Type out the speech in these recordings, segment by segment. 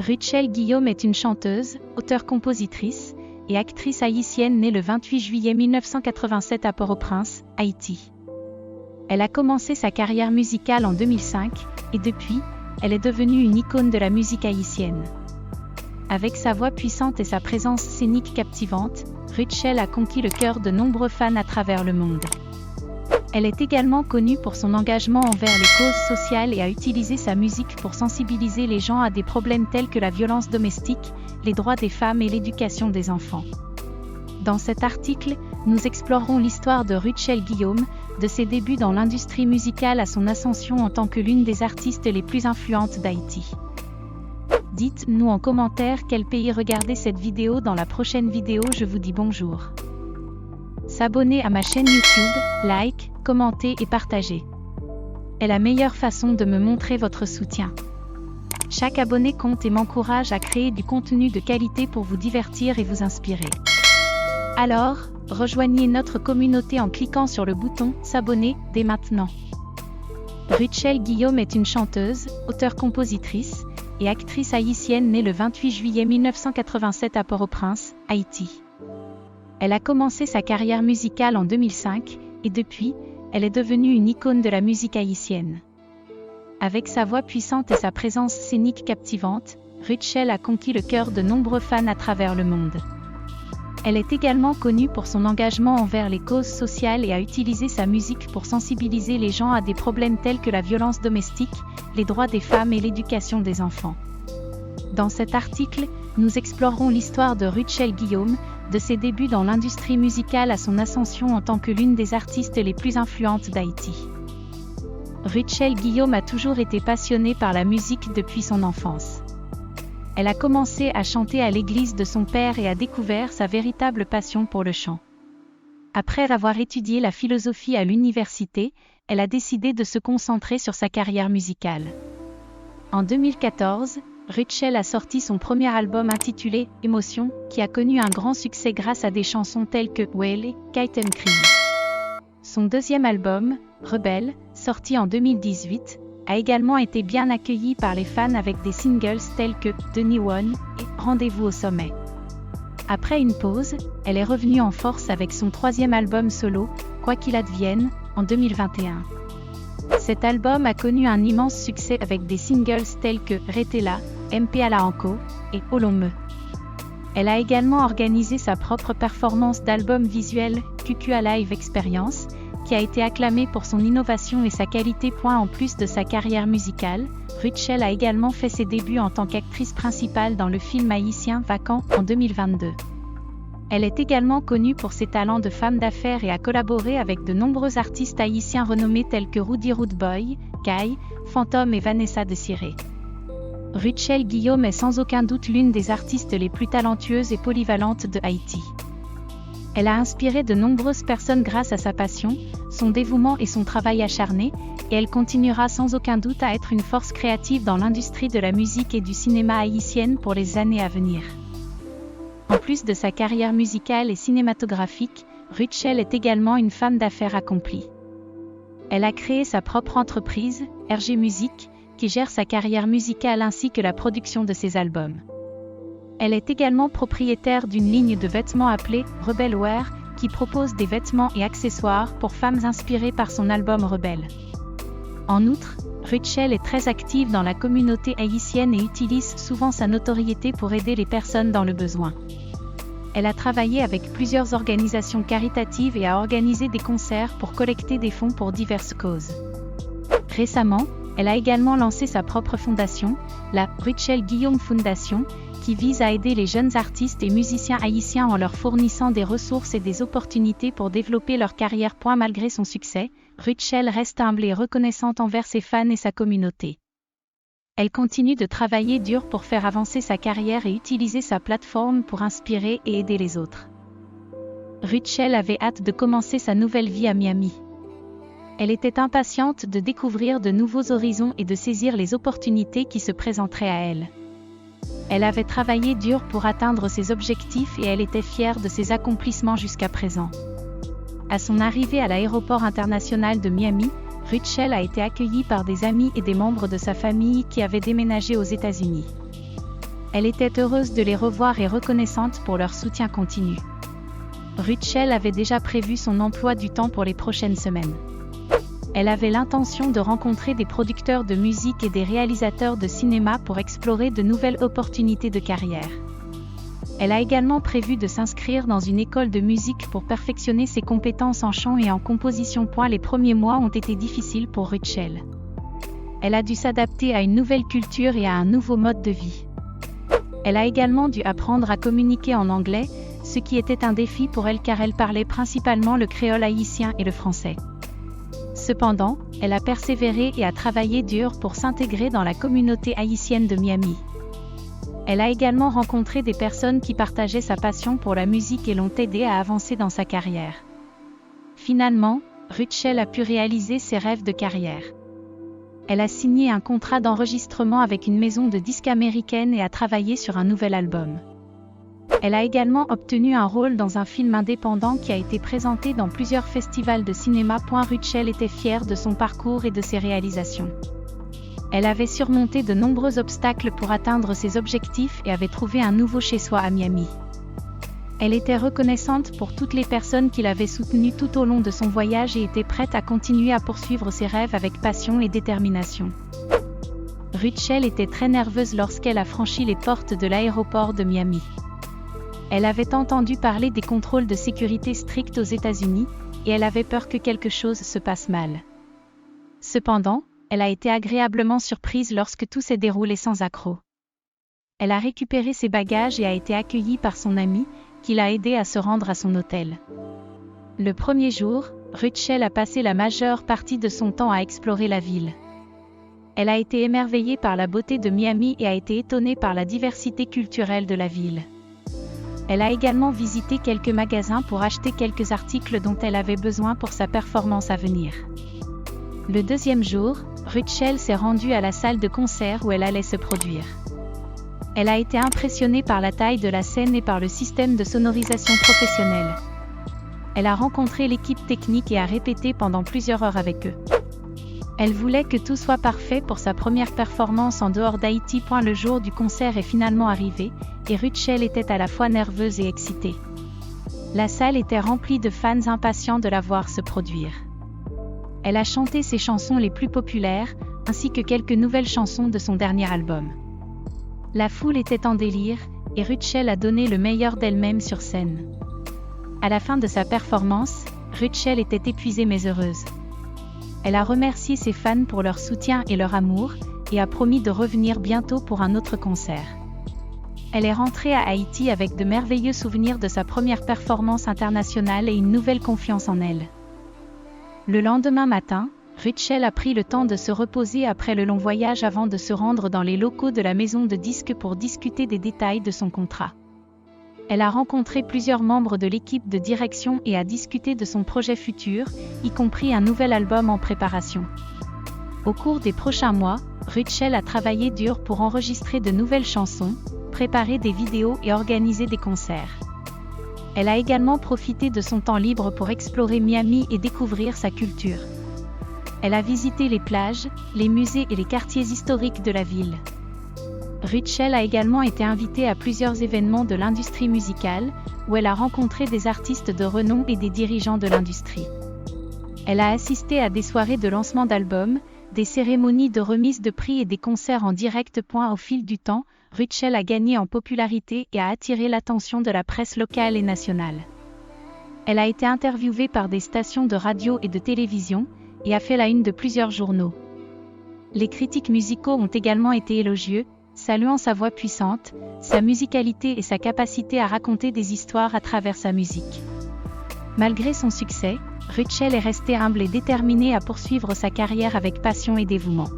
Rutschel Guillaume est une chanteuse, auteure-compositrice et actrice haïtienne née le 28 juillet 1987 à Port-au-Prince, Haïti. Elle a commencé sa carrière musicale en 2005 et depuis, elle est devenue une icône de la musique haïtienne. Avec sa voix puissante et sa présence scénique captivante, Rutschel a conquis le cœur de nombreux fans à travers le monde. Elle est également connue pour son engagement envers les causes sociales et a utilisé sa musique pour sensibiliser les gens à des problèmes tels que la violence domestique, les droits des femmes et l'éducation des enfants. Dans cet article, nous explorerons l'histoire de Rutschel Guillaume, de ses débuts dans l'industrie musicale à son ascension en tant que l'une des artistes les plus influentes d'Haïti. Dites-nous en commentaire quel pays regardez cette vidéo. Dans la prochaine vidéo, je vous dis bonjour. S'abonner à ma chaîne YouTube, like, commenter et partager est la meilleure façon de me montrer votre soutien. Chaque abonné compte et m'encourage à créer du contenu de qualité pour vous divertir et vous inspirer. Alors, rejoignez notre communauté en cliquant sur le bouton « S'abonner » dès maintenant. Rutschel Guillaume est une chanteuse, auteure-compositrice et actrice haïtienne née le 28 juillet 1987 à Port-au-Prince, Haïti. Elle a commencé sa carrière musicale en 2005 et depuis, elle est devenue une icône de la musique haïtienne. Avec sa voix puissante et sa présence scénique captivante, Rutschel a conquis le cœur de nombreux fans à travers le monde. Elle est également connue pour son engagement envers les causes sociales et a utilisé sa musique pour sensibiliser les gens à des problèmes tels que la violence domestique, les droits des femmes et l'éducation des enfants. Dans cet article, nous explorerons l'histoire de Rutschel Guillaume, de ses débuts dans l'industrie musicale à son ascension en tant que l'une des artistes les plus influentes d'Haïti. Rutschel Guillaume a toujours été passionnée par la musique depuis son enfance. Elle a commencé à chanter à l'église de son père et a découvert sa véritable passion pour le chant. Après avoir étudié la philosophie à l'université, elle a décidé de se concentrer sur sa carrière musicale. En 2014, Rutschel a sorti son premier album intitulé « Émotion » qui a connu un grand succès grâce à des chansons telles que « Wele » et « Kite and Cream ». Son deuxième album, « Rebelle », sorti en 2018, a également été bien accueilli par les fans avec des singles tels que « The New One » et « Rendez-vous au sommet ». Après une pause, elle est revenue en force avec son troisième album solo, « Quoi qu'il advienne », en 2021. Cet album a connu un immense succès avec des singles tels que « Rete là », MP à la Anko et Olombe. Elle a également organisé sa propre performance d'album visuel, QQ Live Experience, qui a été acclamée pour son innovation et sa qualité. En plus de sa carrière musicale, Rutschel a également fait ses débuts en tant qu'actrice principale dans le film haïtien Vacant en 2022. Elle est également connue pour ses talents de femme d'affaires et a collaboré avec de nombreux artistes haïtiens renommés tels que Rudy Rude Boy, Kai, Fantôme et Vanessa Desiré. Rutschel Guillaume est sans aucun doute l'une des artistes les plus talentueuses et polyvalentes de Haïti. Elle a inspiré de nombreuses personnes grâce à sa passion, son dévouement et son travail acharné, et elle continuera sans aucun doute à être une force créative dans l'industrie de la musique et du cinéma haïtienne pour les années à venir. En plus de sa carrière musicale et cinématographique, Rutschel est également une femme d'affaires accomplie. Elle a créé sa propre entreprise, RG Music, qui gère sa carrière musicale ainsi que la production de ses albums. Elle est également propriétaire d'une ligne de vêtements appelée Rebel Wear, qui propose des vêtements et accessoires pour femmes inspirés par son album Rebelle. En outre, Rutschel est très active dans la communauté haïtienne et utilise souvent sa notoriété pour aider les personnes dans le besoin. Elle a travaillé avec plusieurs organisations caritatives et a organisé des concerts pour collecter des fonds pour diverses causes. Récemment, elle a également lancé sa propre fondation, la Rutschel Guillaume Foundation, qui vise à aider les jeunes artistes et musiciens haïtiens en leur fournissant des ressources et des opportunités pour développer leur carrière. Malgré son succès, Rutschel reste humble et reconnaissante envers ses fans et sa communauté. Elle continue de travailler dur pour faire avancer sa carrière et utiliser sa plateforme pour inspirer et aider les autres. Rutschel avait hâte de commencer sa nouvelle vie à Miami. Elle était impatiente de découvrir de nouveaux horizons et de saisir les opportunités qui se présenteraient à elle. Elle avait travaillé dur pour atteindre ses objectifs et elle était fière de ses accomplissements jusqu'à présent. À son arrivée à l'aéroport international de Miami, Rutschel a été accueillie par des amis et des membres de sa famille qui avaient déménagé aux États-Unis. Elle était heureuse de les revoir et reconnaissante pour leur soutien continu. Rütschel avait déjà prévu son emploi du temps pour les prochaines semaines. Elle avait l'intention de rencontrer des producteurs de musique et des réalisateurs de cinéma pour explorer de nouvelles opportunités de carrière. Elle a également prévu de s'inscrire dans une école de musique pour perfectionner ses compétences en chant et en composition. Les premiers mois ont été difficiles pour Rütschel. Elle a dû s'adapter à une nouvelle culture et à un nouveau mode de vie. Elle a également dû apprendre à communiquer en anglais, ce qui était un défi pour elle car elle parlait principalement le créole haïtien et le français. Cependant, elle a persévéré et a travaillé dur pour s'intégrer dans la communauté haïtienne de Miami. Elle a également rencontré des personnes qui partageaient sa passion pour la musique et l'ont aidée à avancer dans sa carrière. Finalement, Rütschel a pu réaliser ses rêves de carrière. Elle a signé un contrat d'enregistrement avec une maison de disques américaine et a travaillé sur un nouvel album. Elle a également obtenu un rôle dans un film indépendant qui a été présenté dans plusieurs festivals de cinéma. Rütschel était fière de son parcours et de ses réalisations. Elle avait surmonté de nombreux obstacles pour atteindre ses objectifs et avait trouvé un nouveau chez-soi à Miami. Elle était reconnaissante pour toutes les personnes qui l'avaient soutenue tout au long de son voyage et était prête à continuer à poursuivre ses rêves avec passion et détermination. Rütschel était très nerveuse lorsqu'elle a franchi les portes de l'aéroport de Miami. Elle avait entendu parler des contrôles de sécurité stricts aux États-Unis, et elle avait peur que quelque chose se passe mal. Cependant, elle a été agréablement surprise lorsque tout s'est déroulé sans accroc. Elle a récupéré ses bagages et a été accueillie par son ami, qui l'a aidée à se rendre à son hôtel. Le premier jour, Rütschel a passé la majeure partie de son temps à explorer la ville. Elle a été émerveillée par la beauté de Miami et a été étonnée par la diversité culturelle de la ville. Elle a également visité quelques magasins pour acheter quelques articles dont elle avait besoin pour sa performance à venir. Le deuxième jour, Rütschel s'est rendue à la salle de concert où elle allait se produire. Elle a été impressionnée par la taille de la scène et par le système de sonorisation professionnel. Elle a rencontré l'équipe technique et a répété pendant plusieurs heures avec eux. Elle voulait que tout soit parfait pour sa première performance en dehors d'Haïti. Le jour du concert est finalement arrivé, et Rütschel était à la fois nerveuse et excitée. La salle était remplie de fans impatients de la voir se produire. Elle a chanté ses chansons les plus populaires, ainsi que quelques nouvelles chansons de son dernier album. La foule était en délire, et Rütschel a donné le meilleur d'elle-même sur scène. À la fin de sa performance, Rütschel était épuisée mais heureuse. Elle a remercié ses fans pour leur soutien et leur amour, et a promis de revenir bientôt pour un autre concert. Elle est rentrée à Haïti avec de merveilleux souvenirs de sa première performance internationale et une nouvelle confiance en elle. Le lendemain matin, Rütschel a pris le temps de se reposer après le long voyage avant de se rendre dans les locaux de la maison de disques pour discuter des détails de son contrat. Elle a rencontré plusieurs membres de l'équipe de direction et a discuté de son projet futur, y compris un nouvel album en préparation. Au cours des prochains mois, Rütschel a travaillé dur pour enregistrer de nouvelles chansons, préparer des vidéos et organiser des concerts. Elle a également profité de son temps libre pour explorer Miami et découvrir sa culture. Elle a visité les plages, les musées et les quartiers historiques de la ville. Rütschel a également été invitée à plusieurs événements de l'industrie musicale, où elle a rencontré des artistes de renom et des dirigeants de l'industrie. Elle a assisté à des soirées de lancement d'albums, des cérémonies de remise de prix et des concerts en direct. Au fil du temps, Rütschel a gagné en popularité et a attiré l'attention de la presse locale et nationale. Elle a été interviewée par des stations de radio et de télévision, et a fait la une de plusieurs journaux. Les critiques musicaux ont également été élogieux, saluant sa voix puissante, sa musicalité et sa capacité à raconter des histoires à travers sa musique. Malgré son succès, Rütschel est restée humble et déterminée à poursuivre sa carrière avec passion et dévouement.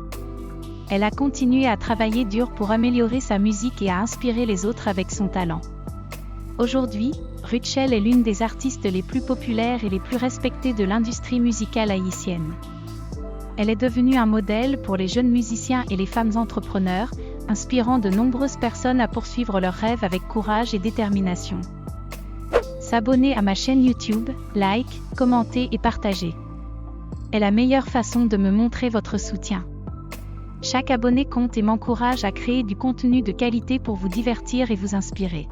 Elle a continué à travailler dur pour améliorer sa musique et à inspirer les autres avec son talent. Aujourd'hui, Rütschel est l'une des artistes les plus populaires et les plus respectées de l'industrie musicale haïtienne. Elle est devenue un modèle pour les jeunes musiciens et les femmes entrepreneurs, inspirant de nombreuses personnes à poursuivre leurs rêves avec courage et détermination. S'abonner à ma chaîne YouTube, like, commenter et partager. Est la meilleure façon de me montrer votre soutien. Chaque abonné compte et m'encourage à créer du contenu de qualité pour vous divertir et vous inspirer.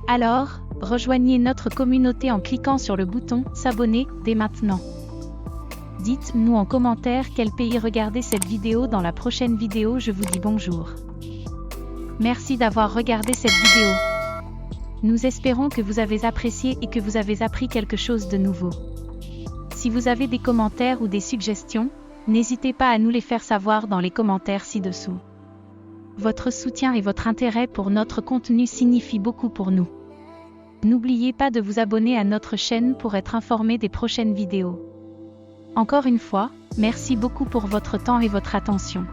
Alors, rejoignez notre communauté en cliquant sur le bouton « S'abonner » dès maintenant. Dites-nous en commentaire quel pays regardez cette vidéo. Dans la prochaine vidéo, je vous dis bonjour. Merci d'avoir regardé cette vidéo. Nous espérons que vous avez apprécié et que vous avez appris quelque chose de nouveau. Si vous avez des commentaires ou des suggestions, n'hésitez pas à nous les faire savoir dans les commentaires ci-dessous. Votre soutien et votre intérêt pour notre contenu signifient beaucoup pour nous. N'oubliez pas de vous abonner à notre chaîne pour être informé des prochaines vidéos. Encore une fois, merci beaucoup pour votre temps et votre attention.